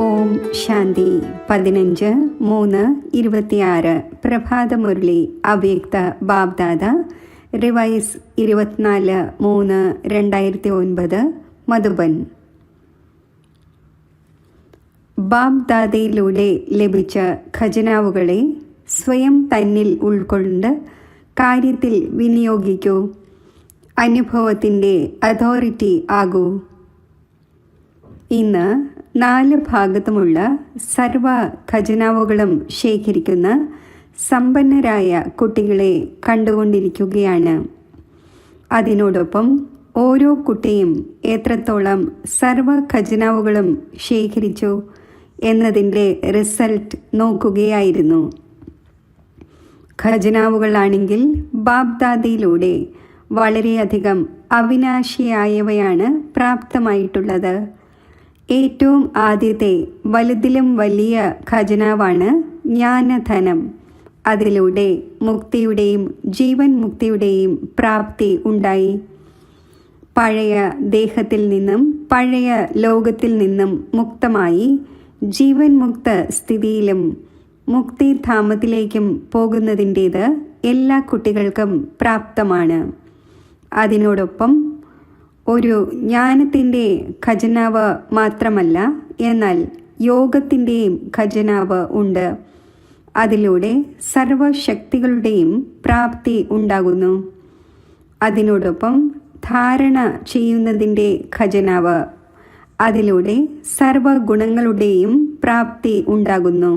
ഓം ശാന്തി. 15/3/26 പ്രഭാതമുരളി അവ്യക്ത ബാബ്ദാദ റിവൈസ് 24/3/2009 മധുബൻ. ബാബ്ദാദയിലൂടെ ലഭിച്ച ഖജനാവുകളെ സ്വയം തന്നിൽ ഉൾക്കൊണ്ട് കാര്യത്തിൽ വിനിയോഗിക്കൂ. അനുഭവത്തിൻ്റെ അതോറിറ്റി ആകൂ. ഇന്ന് 4 ഭാഗത്തുമുള്ള സർവ ഖജനാവുകളും ശേഖരിക്കുന്ന സമ്പന്നരായ കുട്ടികളെ കണ്ടുകൊണ്ടിരിക്കുകയാണ്. അതിനോടൊപ്പം ഓരോ കുട്ടിയും എത്രത്തോളം സർവ ഖജനാവുകളും ശേഖരിച്ചു എന്നതിൻ്റെ റിസൾട്ട് നോക്കുകയായിരുന്നു. ഖജനാവുകളാണെങ്കിൽ ബാബ്ദാദയിലൂടെ വളരെയധികം അവിനാശിയായവയാണ് പ്രാപ്തമായിട്ടുള്ളത്. ഏറ്റവും ആദ്യത്തെ വലുതിലും വലിയ ഖജനാവാണ് ജ്ഞാനധനം. അതിലൂടെ മുക്തിയുടെയും ജീവൻ മുക്തിയുടെയും പ്രാപ്തി ഉണ്ടായി. പഴയ ദേഹത്തിൽ നിന്നും പഴയ ലോകത്തിൽ നിന്നും മുക്തമായി ജീവൻ മുക്ത സ്ഥിതിയിലും മുക്തിധാമത്തിലേക്കും പോകുന്നതിൻ്റേത് എല്ലാ കുട്ടികൾക്കും പ്രാപ്തമാണ്. അതിനോടൊപ്പം ഒരു ജ്ഞാനത്തിൻ്റെ ഖജനാവ് മാത്രമല്ല, എന്നാൽ യോഗത്തിൻ്റെയും ഖജനാവ് ഉണ്ട്. അതിലൂടെ സർവശക്തികളുടെയും പ്രാപ്തി ഉണ്ടാകുന്നു. അതിനോടൊപ്പം ധാരണ ചെയ്യുന്നതിൻ്റെ ഖജനാവ്. അതിലൂടെ സർവഗുണങ്ങളുടെയും പ്രാപ്തി ഉണ്ടാകുന്നു.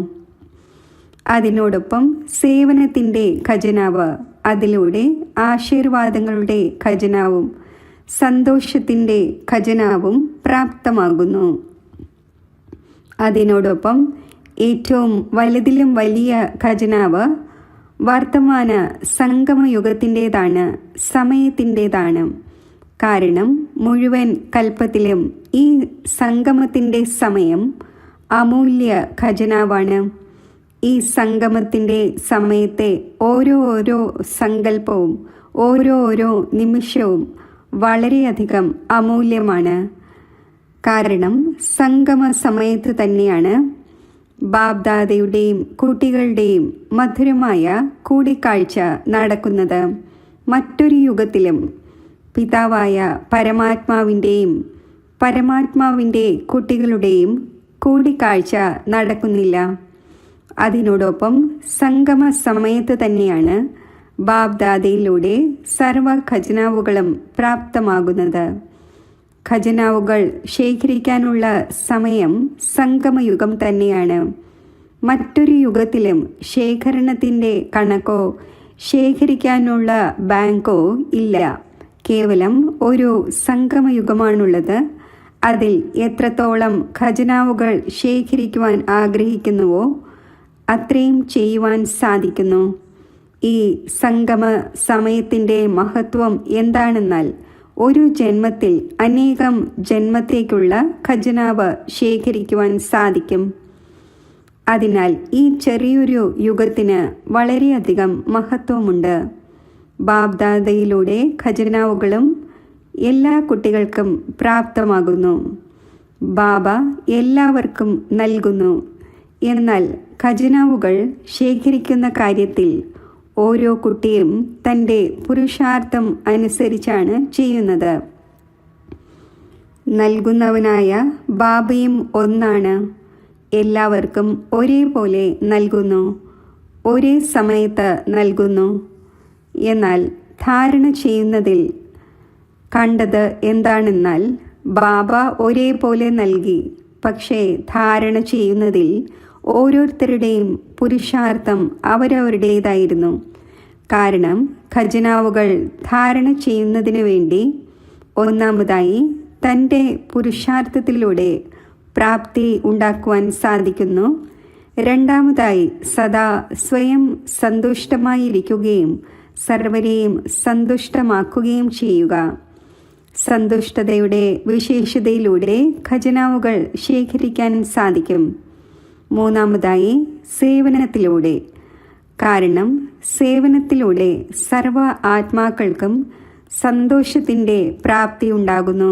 അതിനോടൊപ്പം സേവനത്തിൻ്റെ ഖജനാവ്. അതിലൂടെ ആശീർവാദങ്ങളുടെ ഖജനാവും സന്തോഷത്തിൻ്റെ ഖജനാവും പ്രാപ്തമാകുന്നു. അതിനോടൊപ്പം ഏറ്റവും വലുതിലും വലിയ ഖജനാവ് വർത്തമാന സംഗമയുഗത്തിൻ്റേതാണ്, സമയത്തിൻ്റേതാണ്. കാരണം മുഴുവൻ കൽപ്പത്തിലും ഈ സംഗമത്തിൻ്റെ സമയം അമൂല്യ ഖജനാവാണ്. ഈ സംഗമത്തിൻ്റെ സമയത്തെ ഓരോ സങ്കല്പവും ഓരോ നിമിഷവും വളരെയധികം അമൂല്യമാണ്. കാരണം സംഗമ സമയത്ത് തന്നെയാണ് ബാബ്ദാദയുടെയും കുട്ടികളുടെയും മധുരമായ കൂടിക്കാഴ്ച നടക്കുന്നത്. മറ്റൊരു യുഗത്തിലും പിതാവായ പരമാത്മാവിൻ്റെയും പരമാത്മാവിൻ്റെ കുട്ടികളുടെയും കൂടിക്കാഴ്ച നടക്കുന്നില്ല. അതിനോടൊപ്പം സംഗമ സമയത്ത് തന്നെയാണ് ബാബ്ദാദയിലൂടെ സർവ ഖജനാവുകളും പ്രാപ്തമാകുന്നത്. ഖജനാവുകൾ ശേഖരിക്കാനുള്ള സമയം സംഗമയുഗം തന്നെയാണ്. മറ്റൊരു യുഗത്തിലും ശേഖരണത്തിൻ്റെ കണക്കോ ശേഖരിക്കാനുള്ള ബാങ്കോ ഇല്ല. കേവലം ഒരു സംഗമയുഗമാണുള്ളത്. അതിൽ എത്രത്തോളം ഖജനാവുകൾ ശേഖരിക്കുവാൻ ആഗ്രഹിക്കുന്നുവോ അത്രയും ചെയ്യുവാൻ സാധിക്കുന്നു. ഈ സംഗമ സമയത്തിൻ്റെ മഹത്വം എന്താണെന്നാൽ ഒരു ജന്മത്തിൽ അനേകം ജന്മത്തേക്കുള്ള ഖജനാവ് ശേഖരിക്കുവാൻ സാധിക്കും. അതിനാൽ ഈ ചെറിയൊരു യുഗത്തിന് വളരെയധികം മഹത്വമുണ്ട്. ബാബ്ദാദയിലൂടെ ഖജനാവുകളും എല്ലാ കുട്ടികൾക്കും പ്രാപ്തമാകുന്നു. ബാബ എല്ലാവർക്കും നൽകുന്നു. എന്നാൽ ഖജനാവുകൾ ശേഖരിക്കുന്ന കാര്യത്തിൽ ഓരോ കുട്ടിയും തൻ്റെ പുരുഷാർത്ഥം അനുസരിച്ചാണ് ചെയ്യുന്നത്. നൽകുന്നവനായ ബാബയും ഒന്നാണ്. എല്ലാവർക്കും ഒരേപോലെ നൽകുന്നു, ഒരേ സമയത്ത് നൽകുന്നു. എന്നാൽ ധാരണ ചെയ്യുന്നതിൽ കണ്ടത് എന്താണെന്നാൽ ബാബ ഒരേപോലെ നൽകി. പക്ഷേ ധാരണ ചെയ്യുന്നതിൽ ഓരോരുത്തരുടെയും പുരുഷാർത്ഥം അവരവരുടേതായിരുന്നു. കാരണം ഖജനാവുകൾ ധാരണ ചെയ്യുന്നതിനു വേണ്ടി ഒന്നാമതായി തൻ്റെ പുരുഷാർത്ഥത്തിലൂടെ പ്രാപ്തി ഉണ്ടാക്കുവാൻ സാധിക്കുന്നു. രണ്ടാമതായി സദാ സ്വയം സന്തുഷ്ടമായിരിക്കുകയും സർവരെയും സന്തുഷ്ടമാക്കുകയും ചെയ്യുക. സന്തുഷ്ടതയുടെ വിശേഷതയിലൂടെ ഖജനാവുകൾ ശേഖരിക്കാൻ സാധിക്കും. മൂന്നാമതായി സേവനത്തിലൂടെ. കാരണം സേവനത്തിലൂടെ സർവ ആത്മാക്കൾക്കും സന്തോഷത്തിൻ്റെ പ്രാപ്തി ഉണ്ടാകുന്നു.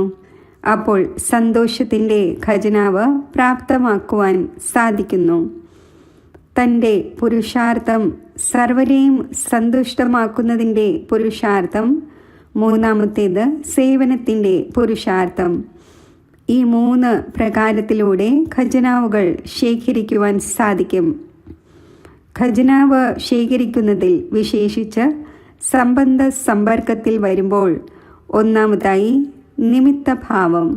അപ്പോൾ സന്തോഷത്തിൻ്റെ ഖജനാവ് പ്രാപ്തമാക്കുവാൻ സാധിക്കുന്നു. തൻ്റെ പുരുഷാർത്ഥം സർവരെയും സന്തുഷ്ടമാക്കുന്നതിൻ്റെ പുരുഷാർത്ഥം. മൂന്നാമത്തേത് സേവനത്തിൻ്റെ പുരുഷാർത്ഥം. ഈ 3 പ്രകാരത്തിലൂടെ ഖജനാവുകൾ ശേഖരിക്കുവാൻ സാധിക്കും. ഖജനാവ് ശേഖരിക്കുന്നതിൽ വിശേഷിച്ച് സംബന്ധ സമ്പർക്കത്തിൽ വരുമ്പോൾ ഒന്നാമതായി നിമിത്തഭാവം,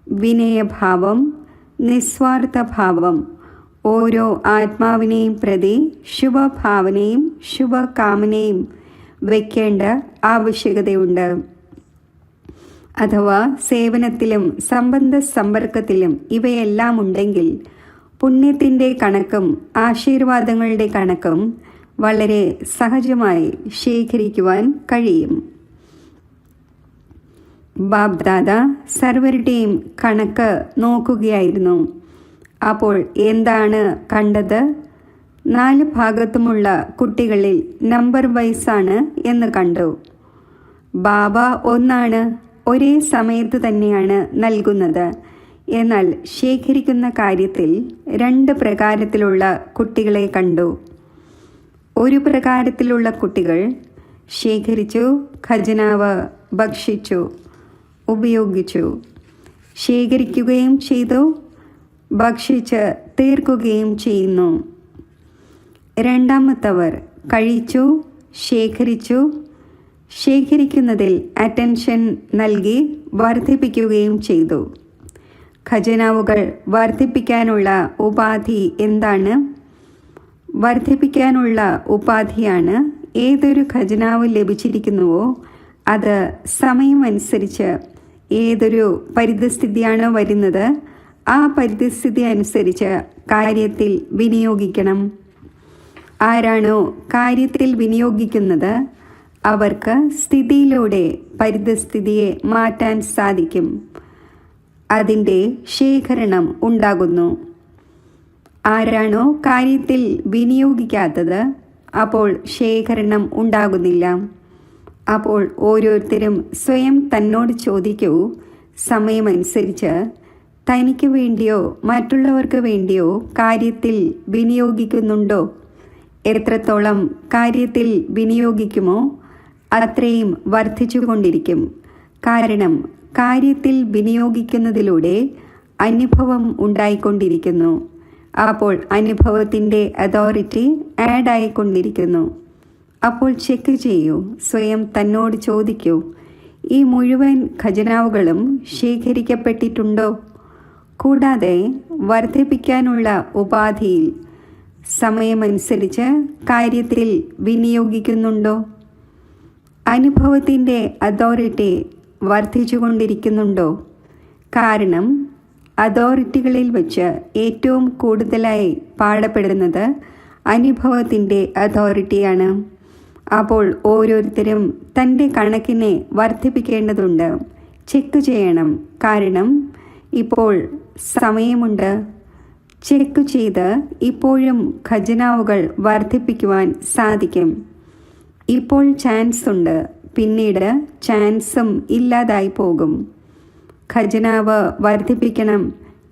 വിനയഭാവം, നിസ്വാർത്ഥഭാവം, ഓരോ ആത്മാവിനെയും പ്രതി ശുഭഭാവനയും ശുഭകാമനയും വയ്ക്കേണ്ട ആവശ്യകതയുണ്ട്. അഥവാ സേവനത്തിലും സംബന്ധ സമ്പർക്കത്തിലും ഇവയെല്ലാം ഉണ്ടെങ്കിൽ പുണ്യത്തിൻ്റെ കണക്കും ആശീർവാദങ്ങളുടെ കണക്കും വളരെ സഹജമായി ശേഖരിക്കുവാൻ കഴിയും. ബാബ്ദാദ സർവരുടെയും കണക്ക് നോക്കുകയായിരുന്നു. അപ്പോൾ എന്താണ് കണ്ടത്? 4 ഭാഗത്തുമുള്ള കുട്ടികളിൽ നമ്പർ വൈസാണ് എന്ന് കണ്ടു. ബാബ ഒന്നാണ്, ഒരേ സമയത്ത് തന്നെയാണ് നൽകുന്നത്. എന്നാൽ ശേഖരിക്കുന്ന കാര്യത്തിൽ 2 പ്രകാരത്തിലുള്ള കുട്ടികളെ കണ്ടു. ഒരു പ്രകാരത്തിലുള്ള കുട്ടികൾ ശേഖരിച്ചു, ഖജനാവ് ഭക്ഷിച്ചു, ഉപയോഗിച്ചു, ശേഖരിക്കുകയും ചെയ്തു, ഭക്ഷിച്ച് തീർക്കുകയും ചെയ്യുന്നു. രണ്ടാമത്തവർ കഴിച്ചു, ശേഖരിച്ചു, ശേഖരിക്കുന്നതിൽ അറ്റൻഷൻ നൽകി വർദ്ധിപ്പിക്കുകയും ചെയ്തു. ഖജനാവുകൾ വർദ്ധിപ്പിക്കാനുള്ള ഉപാധി എന്താണ്? വർദ്ധിപ്പിക്കാനുള്ള ഉപാധിയാണ് ഏതൊരു ഖജനാവ് ലഭിച്ചിരിക്കുന്നുവോ അത് സമയമനുസരിച്ച് ഏതൊരു പരിതസ്ഥിതിയാണോ വരുന്നത് ആ പരിതസ്ഥിതി അനുസരിച്ച് കാര്യത്തിൽ വിനിയോഗിക്കണം. ആരാണോ കാര്യത്തിൽ വിനിയോഗിക്കുന്നത് അവർക്ക് സ്ഥിതിയിലൂടെ പരിതസ്ഥിതിയെ മാറ്റാൻ സാധിക്കും. അതിൻ്റെ ശേഖരണം ഉണ്ടാകുന്നു. ആരാണോ കാര്യത്തിൽ വിനിയോഗിക്കാത്തത് അപ്പോൾ ശേഖരണം ഉണ്ടാകുന്നില്ല. അപ്പോൾ ഓരോരുത്തരും സ്വയം തന്നോട് ചോദിക്കൂ, സമയമനുസരിച്ച് തനിക്ക് വേണ്ടിയോ മറ്റുള്ളവർക്ക് വേണ്ടിയോ കാര്യത്തിൽ വിനിയോഗിക്കുന്നുണ്ടോ? എത്രത്തോളം കാര്യത്തിൽ വിനിയോഗിക്കുമോ അത്രയും വർദ്ധിച്ചുകൊണ്ടിരിക്കും. കാരണം കാര്യത്തിൽ വിനിയോഗിക്കുന്നതിലൂടെ അനുഭവം ഉണ്ടായിക്കൊണ്ടിരിക്കുന്നു. അപ്പോൾ അനുഭവത്തിൻ്റെ അതോറിറ്റി ആഡ് ആയിക്കൊണ്ടിരിക്കുന്നു. അപ്പോൾ ചെക്ക് ചെയ്യൂ, സ്വയം തന്നോട് ചോദിക്കൂ, ഈ മുഴുവൻ ഖജനാവുകളും ശേഖരിക്കപ്പെട്ടിട്ടുണ്ടോ? കൂടാതെ വർദ്ധിപ്പിക്കാനുള്ള ഉപാധിയിൽ സമയമനുസരിച്ച് കാര്യത്തിൽ വിനിയോഗിക്കുന്നുണ്ടോ? അനുഭവത്തിൻ്റെ അതോറിറ്റി വർദ്ധിച്ചുകൊണ്ടിരിക്കുന്നുണ്ടോ? കാരണം അതോറിറ്റികളിൽ വച്ച് ഏറ്റവും കൂടുതലായി പാടപ്പെടുന്നത് അനുഭവത്തിൻ്റെ അതോറിറ്റിയാണ്. അപ്പോൾ ഓരോരുത്തരും തൻ്റെ കണക്കിനെ വർദ്ധിപ്പിക്കേണ്ടതുണ്ട്. ചെക്ക് ചെയ്യണം. കാരണം ഇപ്പോൾ സമയമുണ്ട്. ചെക്ക് ചെയ്ത് ഇപ്പോഴും ഖജനാവുകൾ വർദ്ധിപ്പിക്കുവാൻ സാധിക്കും. ഇപ്പോൾ ചാൻസ് ഉണ്ട്, പിന്നീട് ചാൻസും ഇല്ലാതായി പോകും. ഖജനാവ് വർദ്ധിപ്പിക്കണം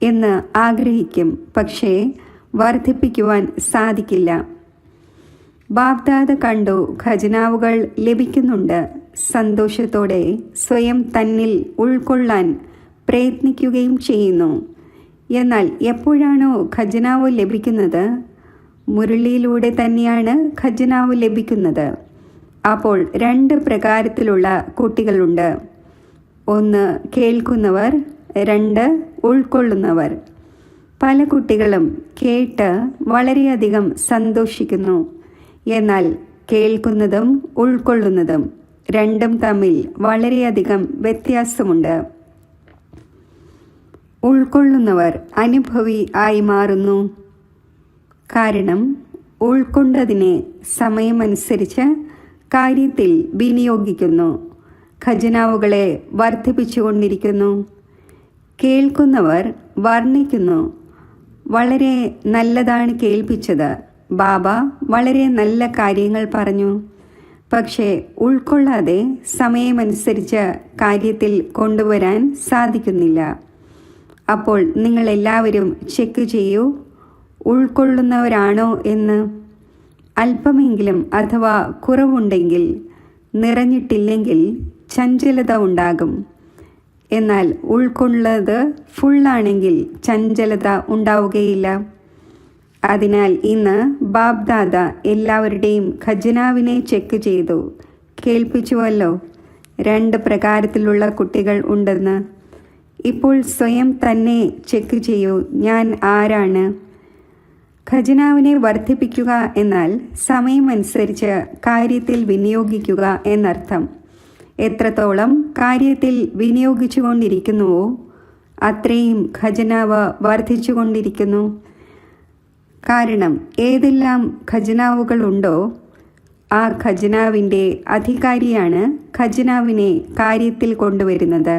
എന്ന് ആഗ്രഹിക്കും, പക്ഷേ വർദ്ധിപ്പിക്കുവാൻ സാധിക്കില്ല. ബാബ്ദാദ കണ്ടു ഖജനാവുകൾ ലഭിക്കുന്നുണ്ട്. സന്തോഷത്തോടെ സ്വയം തന്നിൽ ഉൾക്കൊള്ളാൻ പ്രയത്നിക്കുകയും ചെയ്യുന്നു. എന്നാൽ എപ്പോഴാണോ ഖജനാവ് ലഭിക്കുന്നത്? മുരളിയിലൂടെ തന്നെയാണ് ഖജനാവ് ലഭിക്കുന്നത്. അപ്പോൾ 2 പ്രകാരത്തിലുള്ള കുട്ടികളുണ്ട്. 1 കേൾക്കുന്നവർ, 2 ഉൾക്കൊള്ളുന്നവർ. പല കുട്ടികളും കേട്ട് വളരെയധികം സന്തോഷിക്കുന്നു. എന്നാൽ കേൾക്കുന്നതും ഉൾക്കൊള്ളുന്നതും രണ്ടും തമ്മിൽ വളരെയധികം വ്യത്യാസമുണ്ട്. ഉൾക്കൊള്ളുന്നവർ അനുഭവി ആയി മാറുന്നു. കാരണം ഉൾക്കൊണ്ടതിനെ സമയമനുസരിച്ച് കാര്യത്തിൽ വിനിയോഗിക്കുന്നു. ഖജനാവുകളെ വർദ്ധിപ്പിച്ചുകൊണ്ടിരിക്കുന്നു. കേൾക്കുന്നവർ വർണ്ണിക്കുന്നു. വളരെ നല്ലതാണ് കേൾപ്പിച്ചത്. ബാബ വളരെ നല്ല കാര്യങ്ങൾ പറഞ്ഞു. പക്ഷേ ഉൾക്കൊള്ളാതെ സമയമനുസരിച്ച് കാര്യത്തിൽ കൊണ്ടുവരാൻ സാധിക്കുന്നില്ല. അപ്പോൾ നിങ്ങളെല്ലാവരും ചെക്ക് ചെയ്യൂ, ഉൾക്കൊള്ളുന്നവരാണോ എന്ന്. അല്പമെങ്കിലും അഥവാ കുറവുണ്ടെങ്കിൽ, നിറഞ്ഞിട്ടില്ലെങ്കിൽ ചഞ്ചലത ഉണ്ടാകും. എന്നാൽ ഉൾക്കൊള്ളത് ഫുള്ളാണെങ്കിൽ ചഞ്ചലത ഉണ്ടാവുകയില്ല. അതിനാൽ ഇന്ന് ബാബ്ദാദ എല്ലാവരുടെയും ഖജനാവിനെ ചെക്ക് ചെയ്തു കേൾപ്പിച്ചുവല്ലോ. 2 പ്രകാരത്തിലുള്ള കുട്ടികൾ ഉണ്ടെന്ന്. ഇപ്പോൾ സ്വയം തന്നെ ചെക്ക് ചെയ്യൂ, ഞാൻ ആരാണ്? ഖജനാവിനെ വർദ്ധിപ്പിക്കുക എന്നാൽ സമയമനുസരിച്ച് കാര്യത്തിൽ വിനിയോഗിക്കുക എന്നർത്ഥം. എത്രത്തോളം കാര്യത്തിൽ വിനിയോഗിച്ചുകൊണ്ടിരിക്കുന്നുവോ അത്രയും ഖജനാവ് വർദ്ധിച്ചുകൊണ്ടിരിക്കുന്നു. കാരണം ഏതെല്ലാം ഖജനാവുകളുണ്ടോ ആ ഖജനാവിൻ്റെ അധികാരിയാണ് ഖജനാവിനെ കാര്യത്തിൽ കൊണ്ടുവരുന്നത്.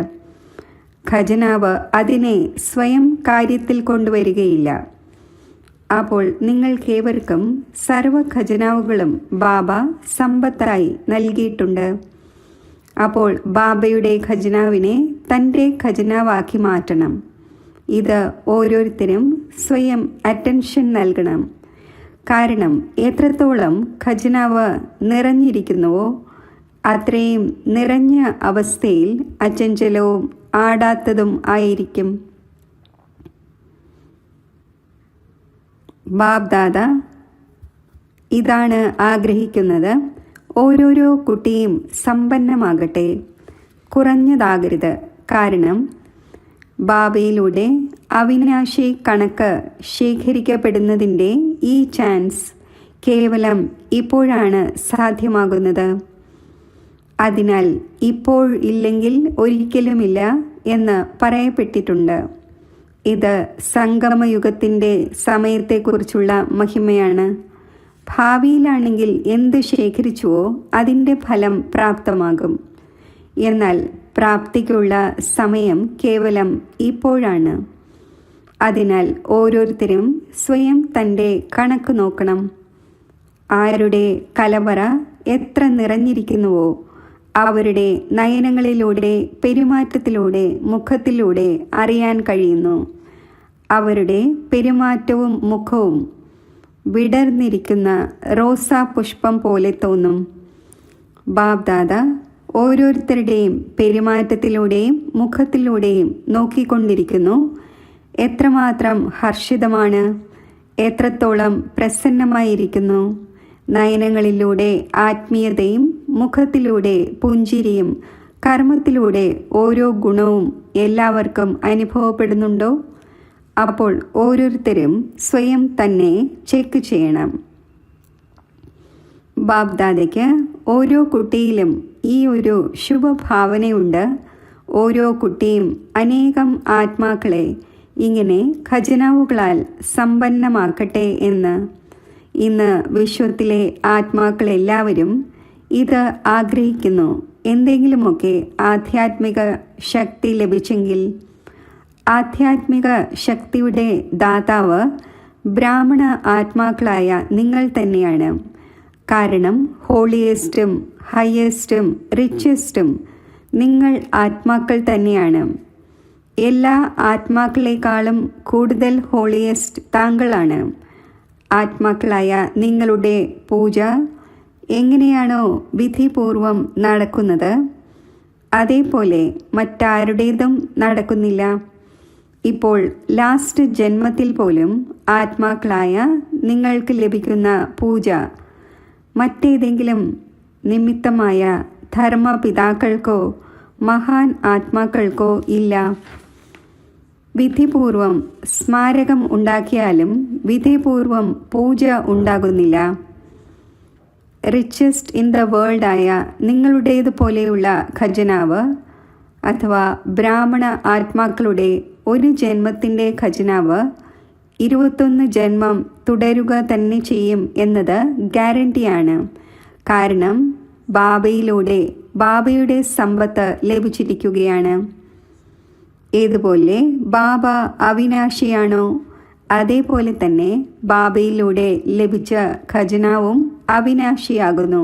ഖജനാവ് അതിനെ സ്വയം കാര്യത്തിൽ കൊണ്ടുവരികയില്ല. അപ്പോൾ നിങ്ങൾക്കേവർക്കും സർവ്വ ഖജനാവുകളും ബാബ സമ്പത്തായി നൽകിയിട്ടുണ്ട്. അപ്പോൾ ബാബയുടെ ഖജനാവിനെ തൻ്റെ ഖജനാവാക്കി മാറ്റണം. ഇത് ഓരോരുത്തരും സ്വയം അറ്റൻഷൻ നൽകണം. കാരണം എത്രത്തോളം ഖജനാവ് നിറഞ്ഞിരിക്കുന്നുവോ അത്രയും നിറഞ്ഞ അവസ്ഥയിൽ അചഞ്ചലവും ആടാത്തതും ആയിരിക്കും. ബാബ്ദാദ ഇതാണ് ആഗ്രഹിക്കുന്നത്. ഓരോരോ കുട്ടിയും സമ്പന്നമാകട്ടെ, കുറഞ്ഞതാകരുത്. കാരണം ബാബയിലൂടെ അവിനാശി കണക്ക് ശേഖരിക്കപ്പെടുന്നതിൻ്റെ ഈ ചാൻസ് കേവലം ഇപ്പോഴാണ് സാധ്യമാകുന്നത്. അതിനാൽ ഇപ്പോൾ ഇല്ലെങ്കിൽ ഒരിക്കലുമില്ല എന്ന് പറയപ്പെട്ടിട്ടുണ്ട്. ഇത് സംഗമയുഗത്തിൻ്റെ സമയത്തെക്കുറിച്ചുള്ള മഹിമയാണ്. ഭാവിയിലാണെങ്കിൽ എന്ത് ശേഖരിച്ചുവോ അതിൻ്റെ ഫലം പ്രാപ്തമാകും. എന്നാൽ പ്രാപ്തിക്കുള്ള സമയം കേവലം ഇപ്പോഴാണ്. അതിനാൽ ഓരോരുത്തരും സ്വയം തൻ്റെ കണക്ക് നോക്കണം. ആരുടെ കലവറ എത്ര നിറഞ്ഞിരിക്കുന്നുവോ അവരുടെ നയനങ്ങളിലൂടെ, പെരുമാറ്റത്തിലൂടെ, മുഖത്തിലൂടെ അറിയാൻ കഴിയുന്നു. അവരുടെ പെരുമാറ്റവും മുഖവും വിടർന്നിരിക്കുന്ന റോസാ പുഷ്പം പോലെ തോന്നും. ബാബ്ദാദ ഓരോരുത്തരുടെയും പെരുമാറ്റത്തിലൂടെയും മുഖത്തിലൂടെയും നോക്കിക്കൊണ്ടിരിക്കുന്നു. എത്രമാത്രം ഹർഷിതമാണ്, എത്രത്തോളം പ്രസന്നമായിരിക്കുന്നു. നയനങ്ങളിലൂടെ ആത്മീയതയും മുഖത്തിലൂടെ പുഞ്ചിരിയും കർമ്മത്തിലൂടെ ഓരോ ഗുണവും എല്ലാവർക്കും അനുഭവപ്പെടുന്നുണ്ടോ? അപ്പോൾ ഓരോരുത്തരും സ്വയം തന്നെ ചെക്ക് ചെയ്യണം. ബാബ്ദാദയ്ക്ക് ഓരോ കുട്ടിയിലും ഈ ഒരു ശുഭഭാവനയുണ്ട്. ഓരോ കുട്ടിയും അനേകം ആത്മാക്കളെ ഇങ്ങനെ ഖജനാവുകളാൽ സമ്പന്നമാക്കട്ടെ എന്ന്. ഇന്ന് വിശ്വത്തിലെ ആത്മാക്കളെല്ലാവരും ഇത് ആഗ്രഹിക്കുന്നു. എന്തെങ്കിലുമൊക്കെ ആധ്യാത്മിക ശക്തി ലഭിച്ചെങ്കിൽ. ആധ്യാത്മിക ശക്തിയുടെ ദാതാവ് ബ്രാഹ്മണ ആത്മാക്കളായ നിങ്ങൾ തന്നെയാണ്. കാരണം ഹോളിയസ്റ്റും ഹയസ്റ്റും റിച്ചസ്റ്റും നിങ്ങൾ ആത്മാക്കൾ തന്നെയാണ്. എല്ലാ ആത്മാക്കളെക്കാളും കൂടുതൽ ഹോളിയസ്റ്റ് താങ്കളാണ്. ആത്മാക്കളായ നിങ്ങളുടെ പൂജ എങ്ങനെയാണോ വിധിപൂർവം നടക്കുന്നത് അതേപോലെ മറ്റാരുടേതും നടക്കുന്നില്ല. ഇപ്പോൾ ലാസ്റ്റ് ജന്മത്തിൽ പോലും ആത്മാക്കളായ നിങ്ങൾക്ക് ലഭിക്കുന്ന പൂജ മറ്റേതെങ്കിലും നിമിത്തമായ ധർമ്മപിതാക്കൾക്കോ മഹാൻ ആത്മാക്കൾക്കോ ഇല്ല. വിധിപൂർവം സ്മാരകം ഉണ്ടാക്കിയാലും വിധിപൂർവം പൂജ ഉണ്ടാകുന്നില്ല. റിച്ചസ്റ്റ് ഇൻ ദ വേൾഡായ നിങ്ങളുടേതുപോലെയുള്ള ഖജനാവ് അഥവാ ബ്രാഹ്മണ ആത്മാക്കളുടെ ഒരു ജന്മത്തിൻ്റെ ഖജനാവ് 21 ജന്മം തുടരുക തന്നെ ചെയ്യും എന്നത് ഗ്യാരണ്ടിയാണ്. കാരണം ബാബയിലൂടെ ബാബയുടെ സമ്പത്ത് ലഭിച്ചിരിക്കുകയാണ്. ഏതുപോലെ ബാബ അവിനാശിയാണോ അതേപോലെ തന്നെ ബാബയിലൂടെ ലഭിച്ച ഖജനാവും അവിനാശിയാകുന്നു.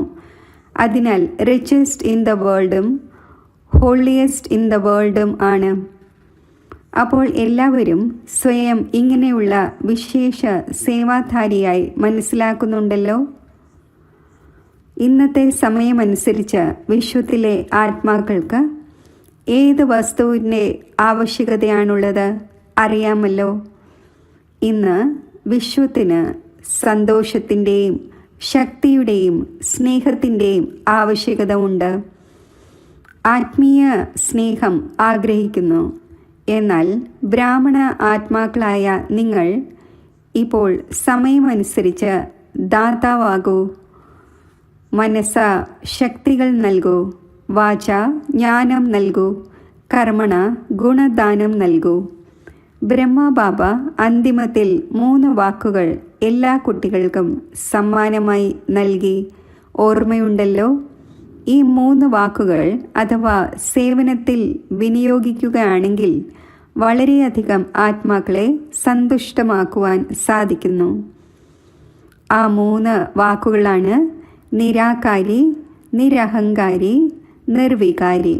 അതിനാൽ റിച്ചസ്റ്റ് ഇൻ ദ വേൾഡും ഹോളിയസ്റ്റ് ഇൻ ദ വേൾഡും ആണ്. അപ്പോൾ എല്ലാവരും സ്വയം ഇങ്ങനെയുള്ള വിശേഷ സേവാധാരിയായി മനസ്സിലാക്കുന്നുണ്ടല്ലോ. ഇന്നത്തെ സമയമനുസരിച്ച് വിശ്വത്തിലെ ആത്മാക്കൾക്ക് ഏത് വസ്തുവിൻ്റെ ആവശ്യകതയാണുള്ളത് അറിയാമല്ലോ. ഇന്ന് വിശ്വത്തിന് സന്തോഷത്തിൻ്റെയും ശക്തിയുടെയും സ്നേഹത്തിൻ്റെയും ആവശ്യകത ഉണ്ട്. ആത്മീയ സ്നേഹം ആഗ്രഹിക്കുന്നു. എന്നാൽ ബ്രാഹ്മണ ആത്മാക്കളായ നിങ്ങൾ ഇപ്പോൾ സമയമനുസരിച്ച് ദാതാവാകൂ. മനസ്സ ശക്തികൾ നൽകൂ, വാച ജ്ഞാനം നൽകൂ, കർമ്മണ ഗുണദാനം നൽകൂ. ബ്രഹ്മബാബ അന്തിമത്തിൽ 3 വാക്കുകൾ എല്ലാ കുട്ടികൾക്കും സമ്മാനമായി നൽകി. ഓർമ്മയുണ്ടല്ലോ. ഈ 3 വാക്കുകൾ അഥവാ സേവനത്തിൽ വിനിയോഗിക്കുകയാണെങ്കിൽ വളരെയധികം ആത്മാക്കളെ സന്തുഷ്ടമാക്കുവാൻ സാധിക്കുന്നു. ആ 3 വാക്കുകളാണ് നിരാകാരി, നിരഹങ്കാരി, നിർവികാരി.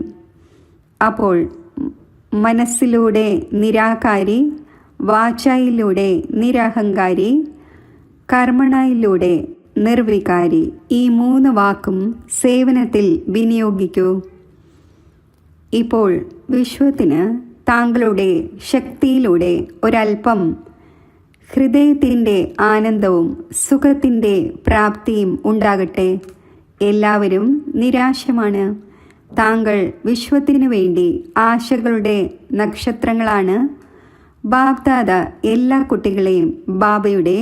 അപ്പോൾ മനസ്സിലൂടെ നിരാകാരി, വാചയിലൂടെ നിരഹങ്കാരി, കർമ്മണയിലൂടെ നിർവികാരി. ഈ 3 വാക്കും സേവനത്തിൽ വിനിയോഗിക്കൂ. ഇപ്പോൾ വിശ്വത്തിന് താങ്കളുടെ ശക്തിയിലൂടെ ഒരൽപ്പം ഹൃദയത്തിൻ്റെ ആനന്ദവും സുഖത്തിൻ്റെ പ്രാപ്തിയും ഉണ്ടാകട്ടെ. എല്ലാവരും നിരാശമാണ്. താങ്കൾ വിശ്വത്തിനു വേണ്ടി ആശകളുടെ നക്ഷത്രങ്ങളാണ്. ബാബ്ദാദ എല്ലാ കുട്ടികളെയും ബാബയുടെ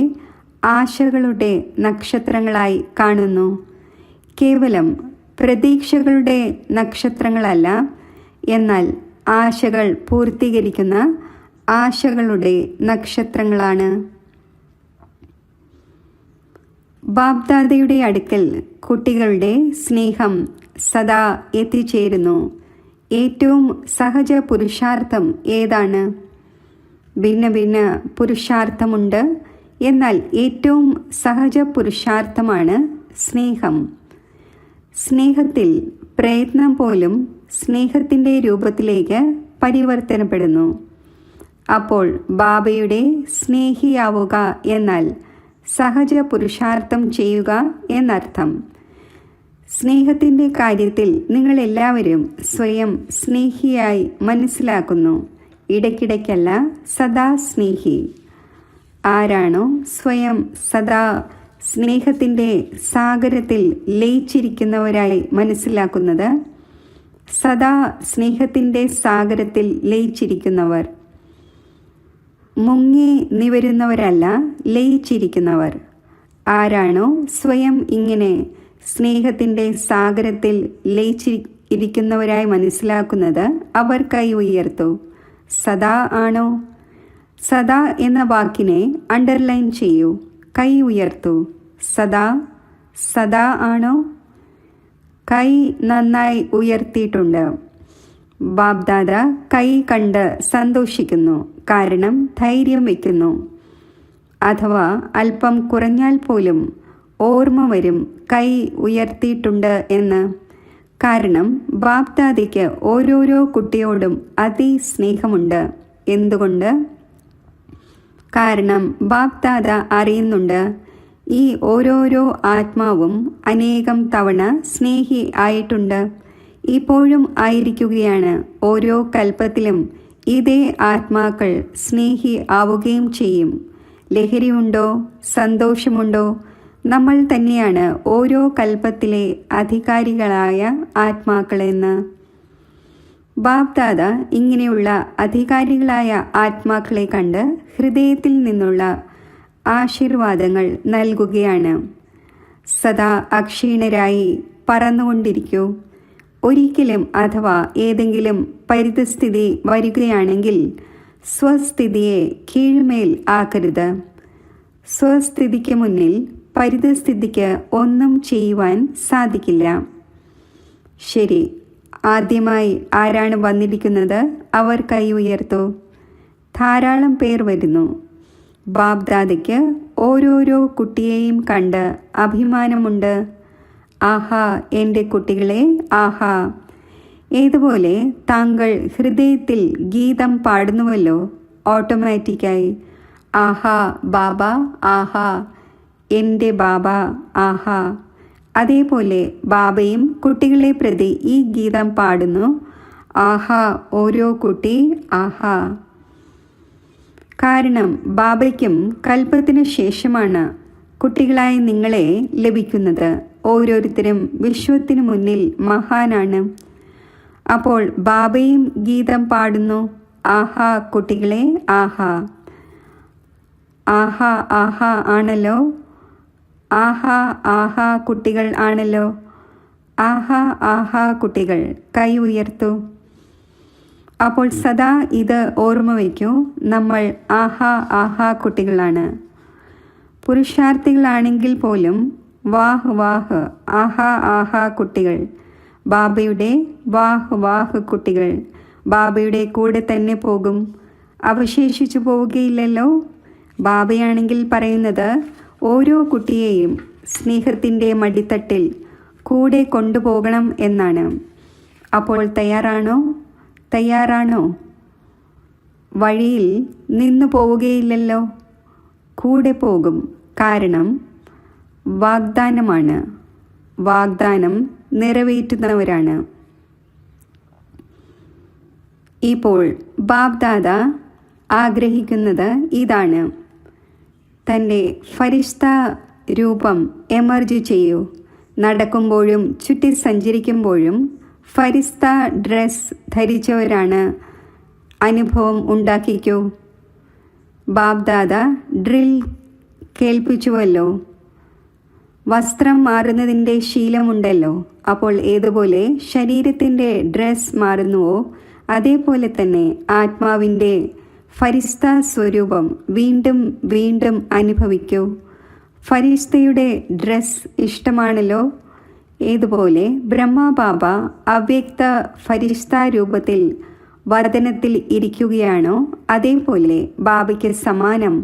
ആശകളുടെ നക്ഷത്രങ്ങളായി കാണുന്നു. കേവലം പ്രതീക്ഷകളുടെ നക്ഷത്രങ്ങളല്ല, എന്നാൽ ആശകൾ പൂർത്തീകരിക്കുന്ന ആശകളുടെ നക്ഷത്രങ്ങളാണ്. ബാബ്ദാദയുടെ അടുക്കൽ കുട്ടികളുടെ സ്നേഹം സദാ എത്തിച്ചേരുന്നു. ഏറ്റവും സഹജ പുരുഷാർത്ഥം ഏതാണ്? ഭിന്ന ഭിന്ന പുരുഷാർത്ഥമുണ്ട്, എന്നാൽ ഏറ്റവും സഹജ പുരുഷാർത്ഥമാണ് സ്നേഹം. സ്നേഹത്തിൽ പ്രയത്നം പോലും സ്നേഹത്തിൻ്റെ രൂപത്തിലേക്ക് പരിവർത്തനപ്പെടുന്നു. അപ്പോൾ ബാബയുടെ സ്നേഹിയാവുക എന്നാൽ സഹജ പുരുഷാർത്ഥം ചെയ്യുക എന്നർത്ഥം. സ്നേഹത്തിൻ്റെ കാര്യത്തിൽ നിങ്ങളെല്ലാവരും സ്വയം സ്നേഹിയായി മനസ്സിലാക്കുന്നു. ഇടയ്ക്കിടയ്ക്കല്ല, സദാ സ്നേഹി. ആരാണോ സ്വയം സദാ സ്നേഹത്തിൻ്റെ സാഗരത്തിൽ ലയിച്ചിരിക്കുന്നവരായി മനസ്സിലാക്കുന്നത്, സദാ സ്നേഹത്തിൻ്റെ സാഗരത്തിൽ ലയിച്ചിരിക്കുന്നവർ, മുങ്ങി നിവരുന്നവരല്ല, ലയിച്ചിരിക്കുന്നവർ. ആരാണോ സ്വയം ഇങ്ങനെ സ്നേഹത്തിൻ്റെ സാഗരത്തിൽ ലയിച്ചിരിക്കുന്നവരായി മനസ്സിലാക്കുന്നത്, അവർ കൈ ഉയർത്തു. സദാ ആണോ? സദാ എന്ന വാക്കിനെ അണ്ടർലൈൻ ചെയ്യൂ. കൈ ഉയർത്തു. സദാ, സദാ ആണോ? കൈ നന്നായി ഉയർത്തിയിട്ടുണ്ട്. ബാബ്ദാദ കൈ കണ്ട് സന്തോഷിക്കുന്നു, കാരണം ധൈര്യം വയ്ക്കുന്നു. അഥവാ അല്പം കുറഞ്ഞാൽ പോലും ഓർമ്മ വരും കൈ ഉയർത്തിയിട്ടുണ്ട് എന്ന്. കാരണം ബാബ്ദാദയ്ക്ക് ഓരോരോ കുട്ടിയോടും അതിസ്നേഹമുണ്ട്. എന്തുകൊണ്ട്? കാരണം ബാബ്ദാദ അറിയുന്നുണ്ട്, ഈ ഓരോരോ ആത്മാവും അനേകം തവണ സ്നേഹി ആയിട്ടുണ്ട്, ഇപ്പോഴും ആയിരിക്കുകയാണ്. ഓരോ കൽപ്പത്തിലും ഇതേ ആത്മാക്കൾ സ്നേഹി ആവുകയും ചെയ്യും. ലഹരിയുണ്ടോ? സന്തോഷമുണ്ടോ? നമ്മൾ തന്നെയാണ് ഓരോ കൽപ്പത്തിലെ അധികാരികളായ ആത്മാക്കളെന്ന്. ബാബ്ദാദ ഇങ്ങനെയുള്ള അധികാരികളായ ആത്മാക്കളെ കണ്ട് ഹൃദയത്തിൽ നിന്നുള്ള ആശീർവാദങ്ങൾ നൽകുകയാണ്. സദാ അക്ഷീണരായി പറന്നുകൊണ്ടിരിക്കൂ. ഒരിക്കലും അഥവാ ഏതെങ്കിലും പരിതസ്ഥിതി വരികയാണെങ്കിൽ സ്വസ്ഥിതിയെ കീഴ്മേൽ ആക്കരുത്. സ്വസ്ഥിതിക്ക് മുന്നിൽ പരിതസ്ഥിതിക്ക് ഒന്നും ചെയ്യുവാൻ സാധിക്കില്ല. ശരി, ആദ്യമായി ആരാണ് വന്നിരിക്കുന്നത്? അവർ കൈ ഉയർത്തു. ധാരാളം പേർ വരുന്നു. ബാബ്ദാദയ്ക്ക് ഓരോരോ കുട്ടിയെയും കണ്ട് അഭിമാനമുണ്ട്. ആഹാ എൻ്റെ കുട്ടികളെ ആഹാ. ഏതുപോലെ താങ്കൾ ഹൃദയത്തിൽ ഗീതം പാടുന്നുവല്ലോ ഓട്ടോമാറ്റിക്കായി. ആഹാ ബാബ, ആഹാ എൻ്റെ ബാബ, ആഹാ. അതേപോലെ ബാബയും കുട്ടികളെ പ്രതി ഈ ഗീതം പാടുന്നു. ആഹാ ഓരോ കുട്ടി, ആഹാ. കാരണം ബാബയ്ക്കും കൽപ്പത്തിനു ശേഷമാണ് കുട്ടികളായി നിങ്ങളെ ലഭിക്കുന്നത്. ഓരോരുത്തരും വിശ്വത്തിനു മുന്നിൽ മഹാനാണ്. അപ്പോൾ ബാബയും ഗീതം പാടുന്നു. ആഹാ കുട്ടികളെ, ആഹാ. ആഹാ ആഹാ ആണല്ലോ. ആഹാ ആഹാ കുട്ടികൾ ആണല്ലോ. ആഹാ ആഹാ കുട്ടികൾ, കൈ ഉയർത്തു. അപ്പോൾ സദാ ഇത് ഓർമ്മ വയ്ക്കൂ, നമ്മൾ ആഹാ ആഹാ കുട്ടികളാണ്. പുരുഷാർത്ഥികളാണെങ്കിൽ പോലും വാഹ് വാഹ്, ആഹാ ആഹാ കുട്ടികൾ, ബാബയുടെ വാഹ് വാഹ് കുട്ടികൾ ബാബയുടെ കൂടെ തന്നെ പോകും, അവശേഷിച്ചു പോവുകയില്ലല്ലോ. ബാബയാണെങ്കിൽ പറയുന്നത് ഓരോ കുട്ടിയെയും സ്നേഹത്തിൻ്റെ മടിത്തട്ടിൽ കൂടെ കൊണ്ടുപോകണം എന്നാണ്. അപ്പോൾ തയ്യാറാണോ? തയ്യാറാണോ? വഴിയിൽ നിന്നു പോവുകയില്ലല്ലോ, കൂടെ പോകും. കാരണം വാഗ്ദാനമാണ്, വാഗ്ദാനം നിറവേറ്റുന്നവരാണ്. ഇപ്പോൾ ബാബ്ദാദ ആഗ്രഹിക്കുന്നത് ഇതാണ്. തൻ്റെ ഫരിഷ്ത രൂപം എമർജ് ചെയ്യൂ. നടക്കുമ്പോഴും ചുറ്റി സഞ്ചരിക്കുമ്പോഴും ഫരിസ്ത ഡ്രസ് ധരിച്ചവരാണ് അനുഭവം ഉണ്ടാക്കിക്കൂ. ബാബ്ദാദ ഡ്രിൽ കേൾപ്പിച്ചുവല്ലോ. വസ്ത്രം മാറുന്നതിൻ്റെ ശീലമുണ്ടല്ലോ. അപ്പോൾ ഏതുപോലെ ശരീരത്തിൻ്റെ ഡ്രസ് മാറുന്നുവോ അതേപോലെ തന്നെ ആത്മാവിൻ്റെ ഫരിസ്ത സ്വരൂപം വീണ്ടും വീണ്ടും അനുഭവിക്കൂ. ഫരിസ്തയുടെ ഡ്രസ് ഇഷ്ടമാണല്ലോ. ഏതുപോലെ ബ്രഹ്മബാബ അവ്യക്ത ഫരിസ്ത രൂപത്തിൽ വർധനത്തിൽ ഇരിക്കുകയാണോ അതേപോലെ ബാബയ്ക്ക് സമാനം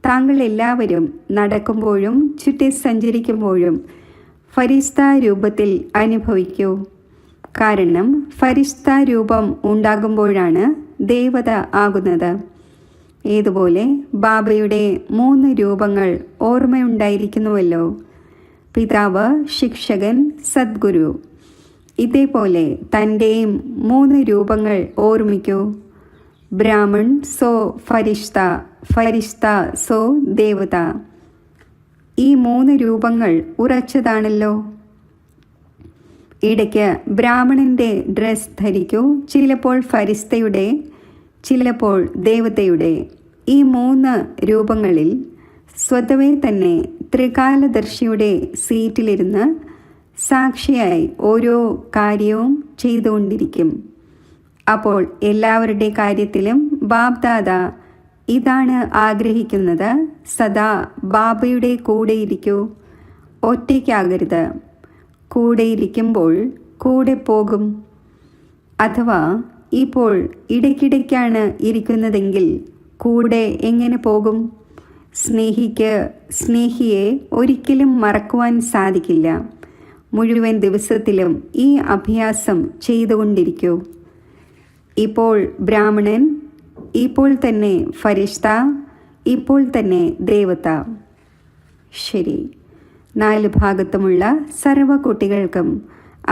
താങ്കൾ എല്ലാവരും നടക്കുമ്പോഴും ചുറ്റി സഞ്ചരിക്കുമ്പോഴും ഫരിസ്ത രൂപത്തിൽ അനുഭവിക്കൂ. കാരണം ഫരിസ്ത രൂപം ഉണ്ടാകുമ്പോഴാണ് ദേവത ആകുന്നത്. ഏതുപോലെ ബാബയുടെ 3 രൂപങ്ങൾ ഓർമ്മയുണ്ടായിരിക്കുന്നുവല്ലോ. പിതാവ്, ശിക്ഷകൻ, സദ്ഗുരു. ഇതേപോലെ തൻ്റെയും 3 രൂപങ്ങൾ ഓർമ്മിക്കൂ. ബ്രാഹ്മൺ സോ ഫരിഷ്ത, ഫരിഷ്ത സോ ദേവത. ഈ 3 രൂപങ്ങൾ ഉറച്ചതാണല്ലോ. ഇടയ്ക്ക് ബ്രാഹ്മണൻ്റെ ഡ്രസ് ധരിക്കൂ. ചിലപ്പോൾ ഫരിസ്തയുടെ, ചിലപ്പോൾ ദേവതയുടെ. ഈ 3 രൂപങ്ങളിൽ സ്വതവേ തന്നെ ത്രികാലദർശിയുടെ സീറ്റിലിരുന്ന് സാക്ഷിയായി ഓരോ കാര്യവും ചെയ്തുകൊണ്ടിരിക്കും. അപ്പോൾ എല്ലാവരുടെ കാര്യത്തിലും ബാബ്ദാദ ഇതാണ് ആഗ്രഹിക്കുന്നത്. സദാ ബാബയുടെ കൂടെയിരിക്കൂ, ഒറ്റയ്ക്കാകരുത്. കൂടെയിരിക്കുമ്പോൾ കൂടെ പോകും. അഥവാ ഇപ്പോൾ ഇടയ്ക്കിടയ്ക്കാണ് ഇരിക്കുന്നതെങ്കിൽ കൂടെ എങ്ങനെ പോകും? സ്നേഹിയെ ഒരിക്കലും മറക്കുവാൻ സാധിക്കില്ല. മുഴുവൻ ദിവസത്തിലും ഈ അഭ്യാസം ചെയ്തുകൊണ്ടിരിക്കൂ. ഇപ്പോൾ ബ്രാഹ്മണൻ, ഇപ്പോൾ തന്നെ ഫരിഷ്ത, ഇപ്പോൾ തന്നെ ദേവത. ശരി. 4 ഭാഗത്തുമുള്ള സർവ്വ കുട്ടികൾക്കും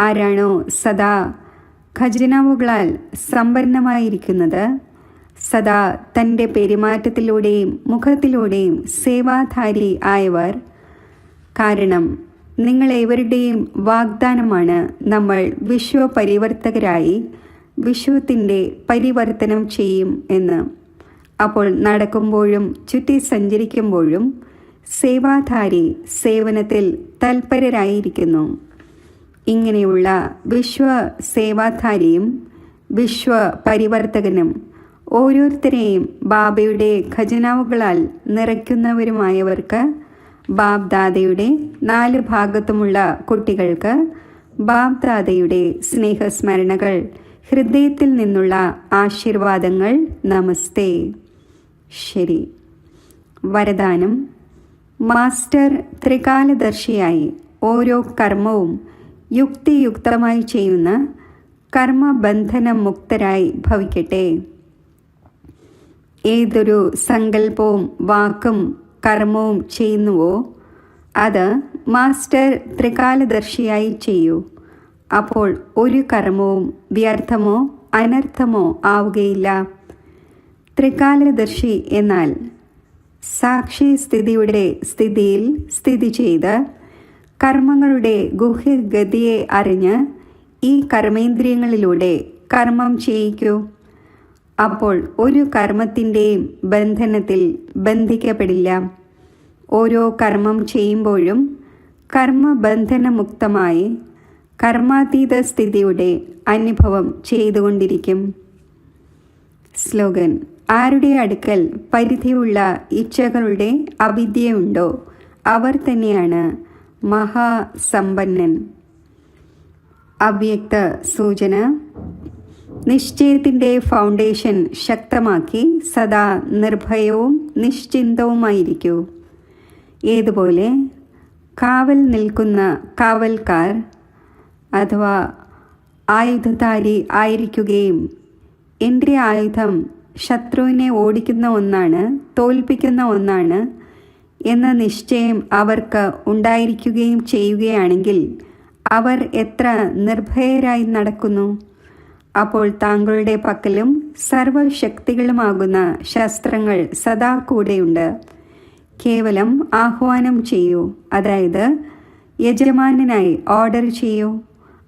ആരാണോ സദാ ഖജനാവുകളാൽ സമ്പന്നമായിരിക്കുന്നത്, സദാ തൻ്റെ പെരുമാറ്റത്തിലൂടെയും മുഖത്തിലൂടെയും സേവാധാരി ആയവർ. കാരണം നിങ്ങളേവരുടെയും വാഗ്ദാനമാണ് നമ്മൾ വിശ്വപരിവർത്തകരായി വിശ്വത്തിൻ്റെ പരിവർത്തനം ചെയ്യും എന്ന്. അപ്പോൾ നടക്കുമ്പോഴും ചുറ്റി സഞ്ചരിക്കുമ്പോഴും സേവാധാരി സേവനത്തിൽ തൽപരരായിരിക്കുന്നു. ഇങ്ങനെയുള്ള വിശ്വ സേവാധാരിയും വിശ്വ പരിവർത്തകനും ഓരോരുത്തരെയും ബാബയുടെ ഖജനാവുകളാൽ നിറയ്ക്കുന്നവരുമായവർക്ക് ബാബ്ദാദയുടെ 4 ഭാഗത്തുമുള്ള കുട്ടികൾക്ക് ബാബ്ദാദയുടെ സ്നേഹസ്മരണകൾ, ഹൃദയത്തിൽ നിന്നുള്ള ആശീർവാദങ്ങൾ. നമസ്തേ. ശരി. വരദാനം. മാസ്റ്റർ ത്രികാലദർശിയായി ഓരോ കർമ്മവും യുക്തിയുക്തമായി ചെയ്യുന്ന കർമ്മബന്ധനമുക്തരായി ഭവിക്കട്ടെ. ഏതൊരു സങ്കല്പവും വാക്കും കർമ്മവും ചെയ്യുന്നുവോ അത് മാസ്റ്റർ ത്രികാലദർശിയായി ചെയ്യൂ. അപ്പോൾ ഒരു കർമ്മവും വ്യർത്ഥമോ അനർത്ഥമോ ആവുകയില്ല. ത്രികാലദർശി എന്നാൽ സാക്ഷി സ്ഥിതിയുടെ സ്ഥിതിയിൽ സ്ഥിതി ചെയ്ത് കർമ്മങ്ങളുടെ ഗുഹ്യഗതിയെ അറിഞ്ഞ് ഈ കർമ്മേന്ദ്രിയങ്ങളിലൂടെ കർമ്മം ചെയ്യിക്കൂ. അപ്പോൾ ഒരു കർമ്മത്തിൻ്റെയും ബന്ധനത്തിൽ ബന്ധിക്കപ്പെടില്ല. ഓരോ കർമ്മം ചെയ്യുമ്പോഴും കർമ്മബന്ധനമുക്തമായി കർമാതീത സ്ഥിതിയുടെ അനുഭവം ചെയ്തുകൊണ്ടിരിക്കും. സ്ലോഗൻ: ആരുടെ അടുക്കൽ പരിധിയുള്ള ഇച്ഛകളുടെ അവിദ്യയുണ്ടോ അവർ തന്നെയാണ് മഹാസമ്പന്നൻ. അവ്യക്ത സൂചന: നിശ്ചയത്തിൻ്റെ ഫൗണ്ടേഷൻ ശക്തമാക്കി സദാ നിർഭയവും നിശ്ചിന്തവുമായിരിക്കൂ. ഏതുപോലെ കാവൽ നിൽക്കുന്ന കാവൽക്കാർ അഥവാ ആയുധധാരി ആയിരിക്കുകയും എൻ്റെ ആയുധം ശത്രുവിനെ ഓടിക്കുന്ന ഒന്നാണ്, തോൽപ്പിക്കുന്ന ഒന്നാണ് എന്ന നിശ്ചയം അവർക്ക് ഉണ്ടായിരിക്കുകയും ചെയ്യുകയാണെങ്കിൽ അവർ എത്ര നിർഭയരായി നടക്കുന്നു. അപ്പോൾ താങ്കളുടെ പക്കലും സർവശക്തികളുമാകുന്ന ശസ്ത്രങ്ങൾ സദാ കൂടെയുണ്ട്. കേവലം ആഹ്വാനം ചെയ്യൂ, അതായത് യജമാനനായി ഓർഡർ ചെയ്യൂ.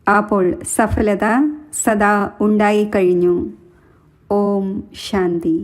അപ്പോൾ സഫലത സദാ ഉണ്ടായിക്കഴിഞ്ഞു. ഓം ശാന്തി.